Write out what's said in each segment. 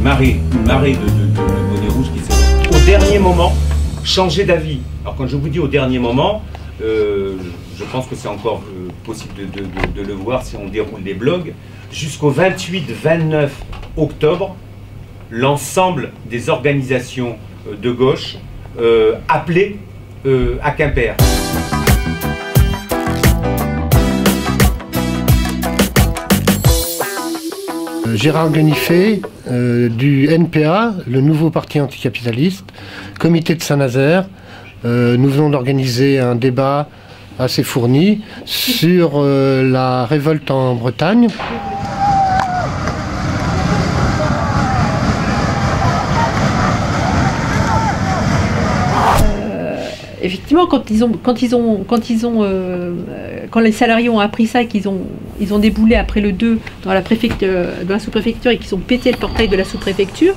une marée de bonnets rouges qui s'est au dernier moment changé d'avis. Alors quand je vous dis au dernier moment, je pense que c'est encore possible de le voir si on déroule les blogs. Jusqu'au 28-29 octobre, l'ensemble des organisations de gauche appelaient à Quimper. Gérard Guenifet, du NPA, le nouveau parti anticapitaliste, comité de Saint-Nazaire. Nous venons d'organiser un débat assez fourni sur la révolte en Bretagne. Effectivement, quand les salariés ont appris ça, qu'ils ont déboulé après le 2 dans la sous-préfecture et qu'ils ont pété le portail de la sous-préfecture,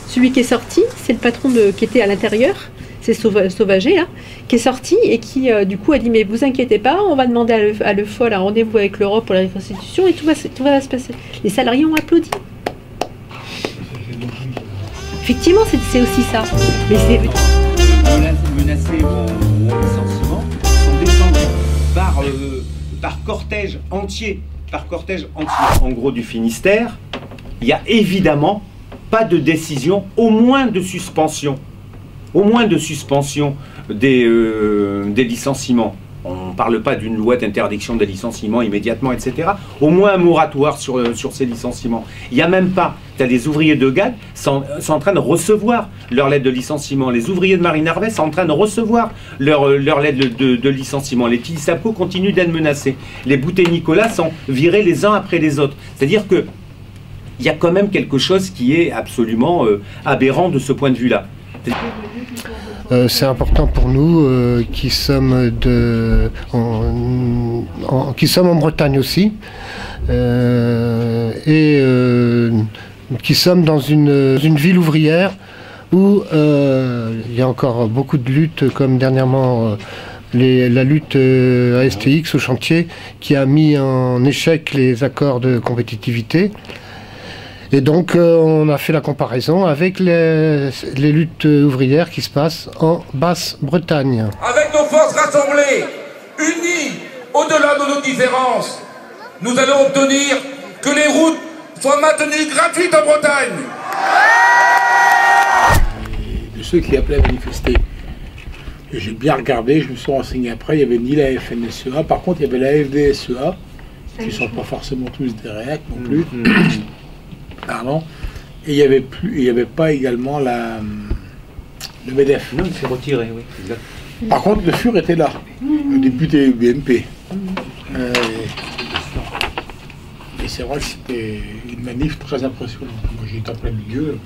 celui qui est sorti, c'est le patron qui était à l'intérieur, c'est Sauvager, là, qui est sorti et qui du coup a dit mais vous inquiétez pas, on va demander à Le Foll un rendez-vous avec l'Europe pour la reconstitution et tout va se passer. Les salariés ont applaudi. Effectivement, c'est aussi ça. Mais c'est menacés ou en licenciement sont descendus par cortège entier. En gros du Finistère, il n'y a évidemment pas de décision, au moins de suspension des licenciements. On ne parle pas d'une loi d'interdiction des licenciements immédiatement, etc. Au moins un moratoire sur ces licenciements. Il n'y a même pas. Les ouvriers de GAD sont en train de recevoir leur lettre de licenciement. Les ouvriers de Marine Harvey sont en train de recevoir leur lettre de licenciement. Les petits sapos continuent d'être menacés. Les Boutet Nicolas sont virés les uns après les autres. C'est-à-dire que il y a quand même quelque chose qui est absolument aberrant de ce point de vue-là. C'est important pour nous qui sommes en Bretagne aussi qui sommes dans une ville ouvrière où il y a encore beaucoup de luttes, comme dernièrement la lutte ASTX au chantier qui a mis en échec les accords de compétitivité. Et donc on a fait la comparaison avec les luttes ouvrières qui se passent en Basse-Bretagne. Avec nos forces rassemblées, unies au-delà de nos différences, nous allons obtenir que les routes soient maintenues gratuites en Bretagne. De ceux qui appelaient à manifester, j'ai bien regardé, je me suis renseigné après, il n'y avait ni la FNSEA, par contre il y avait la FDSEA, qui ne sont pas forcément tous des réacs non plus. Pardon. Et il n'y avait pas également le MEDEF. Non, il s'est retiré, oui. Exact. Par contre, le FUR était là, le député BNP. Et c'est vrai que c'était une manif très impressionnante. Moi, j'étais en plein milieu.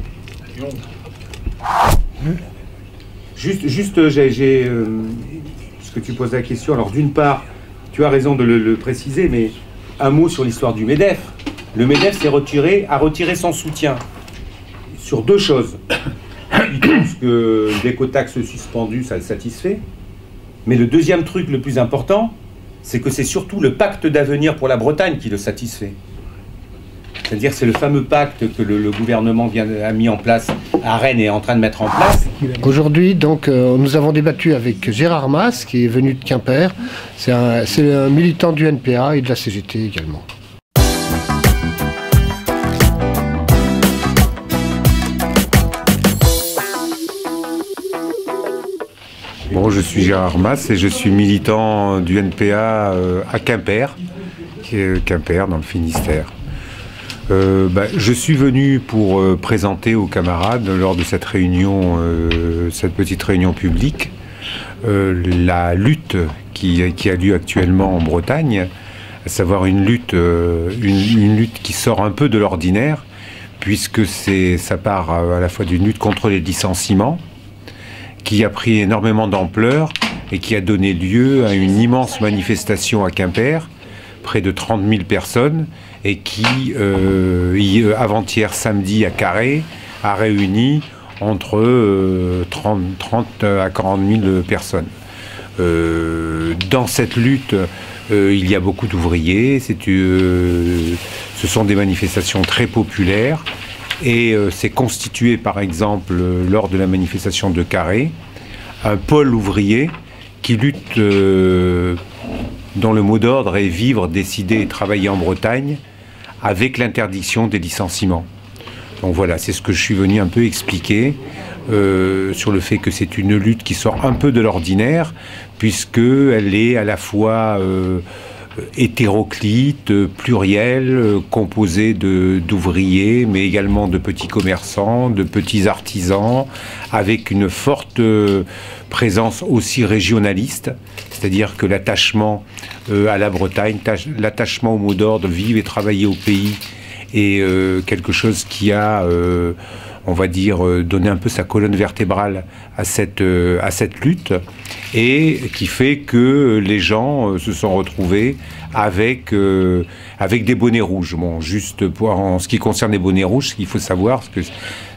Juste j'ai ce que tu poses la question. Alors, d'une part, tu as raison de le préciser, mais un mot sur l'histoire du MEDEF. Le MEDEF a retiré son soutien sur deux choses. Il pense que l'écotaxe suspendue, ça le satisfait. Mais le deuxième truc le plus important, c'est que c'est surtout le pacte d'avenir pour la Bretagne qui le satisfait. C'est-à-dire c'est le fameux pacte que le gouvernement a mis en place à Rennes et est en train de mettre en place. Aujourd'hui, donc, nous avons débattu avec Gérard Mas, qui est venu de Quimper. C'est un militant du NPA et de la CGT également. Bon, je suis Gérard Mas et je suis militant du NPA à Quimper, qui est Quimper dans le Finistère. Je suis venu pour présenter aux camarades lors de cette réunion, cette petite réunion publique, la lutte qui a lieu actuellement en Bretagne, à savoir une lutte qui sort un peu de l'ordinaire, puisque ça part à la fois d'une lutte contre les licenciements, qui a pris énormément d'ampleur et qui a donné lieu à une immense manifestation à Quimper, près de 30 000 personnes, et qui, avant-hier samedi à Carré, a réuni entre 30 à 40 000 personnes. Dans cette lutte, il y a beaucoup d'ouvriers, ce sont des manifestations très populaires, Et c'est constitué, par exemple, lors de la manifestation de Carré, un pôle ouvrier qui lutte, dont le mot d'ordre est vivre, décider et travailler en Bretagne, avec l'interdiction des licenciements. Donc voilà, c'est ce que je suis venu un peu expliquer sur le fait que c'est une lutte qui sort un peu de l'ordinaire, puisqu'elle est à la fois hétéroclite, plurielle, composée d'ouvriers, mais également de petits commerçants, de petits artisans, avec une forte présence aussi régionaliste, c'est-à-dire que l'attachement à la Bretagne, l'attachement au mot d'ordre, vivre et travailler au pays, est quelque chose qui a, on va dire, donné un peu sa colonne vertébrale à cette lutte, et qui fait que les gens se sont retrouvés avec des bonnets rouges. Bon, juste en ce qui concerne les bonnets rouges, ce qu'il faut savoir, c'est que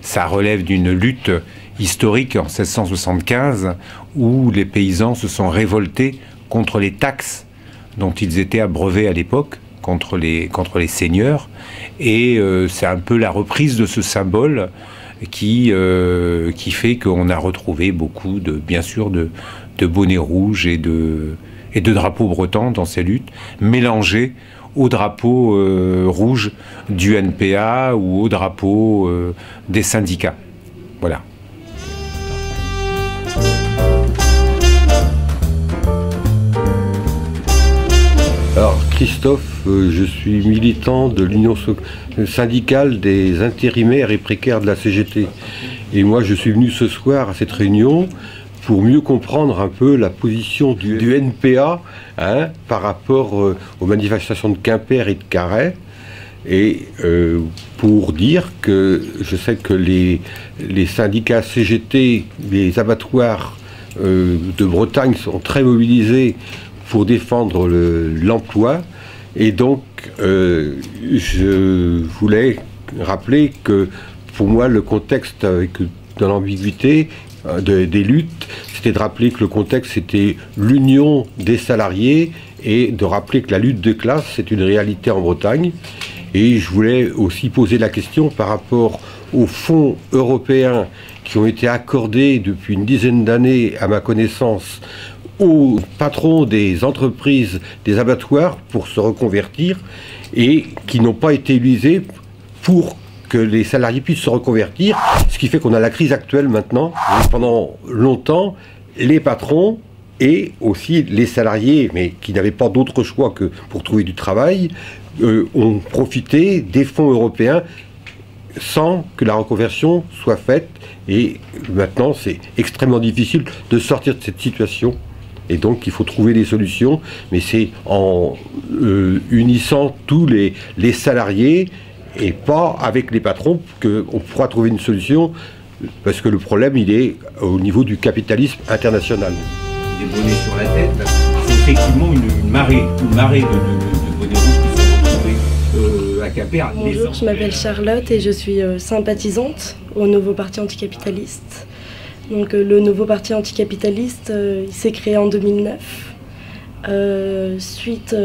ça relève d'une lutte historique en 1675, où les paysans se sont révoltés contre les taxes dont ils étaient abreuvés à l'époque, contre les seigneurs, et c'est un peu la reprise de ce symbole qui fait qu'on a retrouvé beaucoup bien sûr de bonnets rouges et de drapeaux bretons dans ces luttes, mélangés au drapeau rouge du NPA ou au drapeau des syndicats. Voilà. Alors Christophe, je suis militant de l'Union syndicale des intérimaires et précaires de la CGT. Et moi je suis venu ce soir à cette réunion pour mieux comprendre un peu la position du NPA par rapport aux manifestations de Quimper et de Carhaix. Et pour dire que je sais que les syndicats CGT, les abattoirs de Bretagne sont très mobilisés pour défendre l'emploi. Et donc, je voulais rappeler que, pour moi, le contexte, dans l'ambiguïté des luttes, c'était de rappeler que le contexte, c'était l'union des salariés, et de rappeler que la lutte de classe, c'est une réalité en Bretagne. Et je voulais aussi poser la question par rapport aux fonds européens qui ont été accordés depuis une dizaine d'années, à ma connaissance, aux patrons des entreprises, des abattoirs pour se reconvertir, et qui n'ont pas été utilisés pour que les salariés puissent se reconvertir, ce qui fait qu'on a la crise actuelle maintenant. Et pendant longtemps, les patrons et aussi les salariés, mais qui n'avaient pas d'autre choix que pour trouver du travail, ont profité des fonds européens sans que la reconversion soit faite. Et maintenant, c'est extrêmement difficile de sortir de cette situation. Et donc, il faut trouver des solutions, mais c'est en unissant tous les salariés et pas avec les patrons qu'on pourra trouver une solution, parce que le problème, il est au niveau du capitalisme international. Des bonnets sur la tête, c'est effectivement une marée de bonnets rouges qui sont retrouvés à Quimper. Bonjour, je m'appelle Charlotte et je suis sympathisante au nouveau parti anticapitaliste. Donc le nouveau parti anticapitaliste, il s'est créé en 2009, suite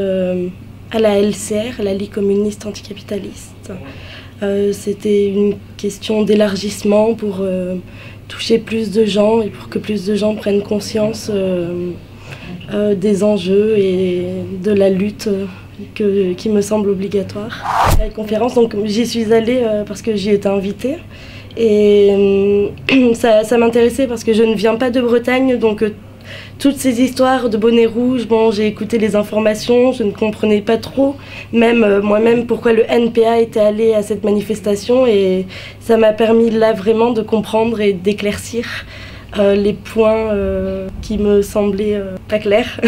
à la LCR, la Ligue communiste anticapitaliste. C'était une question d'élargissement pour toucher plus de gens et pour que plus de gens prennent conscience des enjeux et de la lutte qui me semble obligatoire. La conférence, donc j'y suis allée parce que j'y étais invitée. Et ça m'intéressait parce que je ne viens pas de Bretagne, donc toutes ces histoires de bonnets rouges, bon, j'ai écouté les informations, je ne comprenais pas trop, même moi-même, pourquoi le NPA était allé à cette manifestation, et ça m'a permis là vraiment de comprendre et d'éclaircir les points qui me semblaient pas clairs.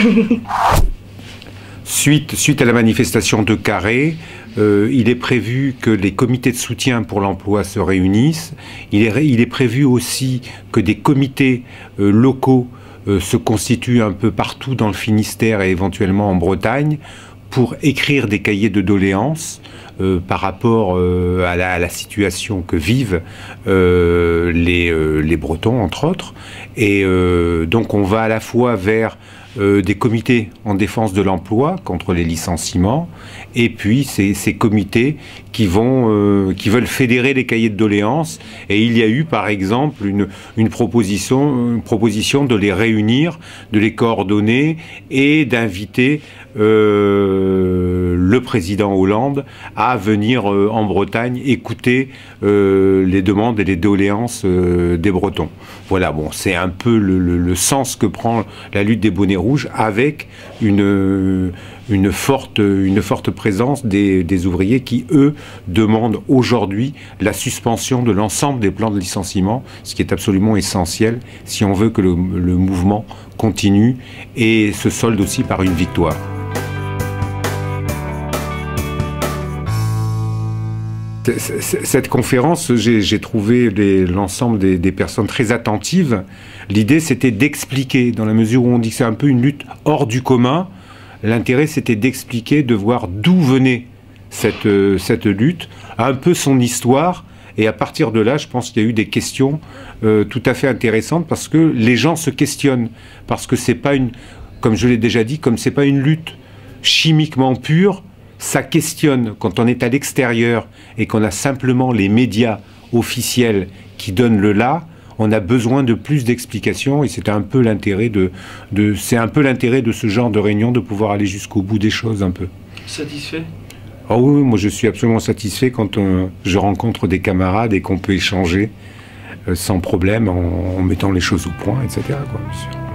Suite à la manifestation de Carré, il est prévu que les comités de soutien pour l'emploi se réunissent. Il est prévu aussi que des comités locaux se constituent un peu partout dans le Finistère et éventuellement en Bretagne pour écrire des cahiers de doléances par rapport à la situation que vivent les Bretons, entre autres. Et donc on va à la fois vers des comités en défense de l'emploi contre les licenciements, et puis ces comités qui veulent fédérer les cahiers de doléances. Et il y a eu par exemple une proposition de les réunir, de les coordonner et d'inviter le président Hollande à venir en Bretagne écouter les demandes et les doléances des Bretons. Voilà, bon, c'est un peu le sens que prend la lutte des bonnets rouges, avec une forte présence des ouvriers qui, eux, demandent aujourd'hui la suspension de l'ensemble des plans de licenciement, ce qui est absolument essentiel si on veut que le mouvement continue et se solde aussi par une victoire. Cette conférence, j'ai trouvé l'ensemble des personnes très attentives. L'idée, c'était d'expliquer, dans la mesure où on dit que c'est un peu une lutte hors du commun, l'intérêt, c'était d'expliquer, de voir d'où venait cette lutte, un peu son histoire. Et à partir de là, je pense qu'il y a eu des questions tout à fait intéressantes, parce que les gens se questionnent, parce que c'est pas comme je l'ai déjà dit, comme c'est pas une lutte chimiquement pure, ça questionne. Quand on est à l'extérieur et qu'on a simplement les médias officiels qui donnent le là, on a besoin de plus d'explications, et c'est un peu l'intérêt de ce genre de réunion, de pouvoir aller jusqu'au bout des choses un peu. Satisfait? Oh oui, moi je suis absolument satisfait quand je rencontre des camarades et qu'on peut échanger sans problème en mettant les choses au point, etc. quoi, bien sûr.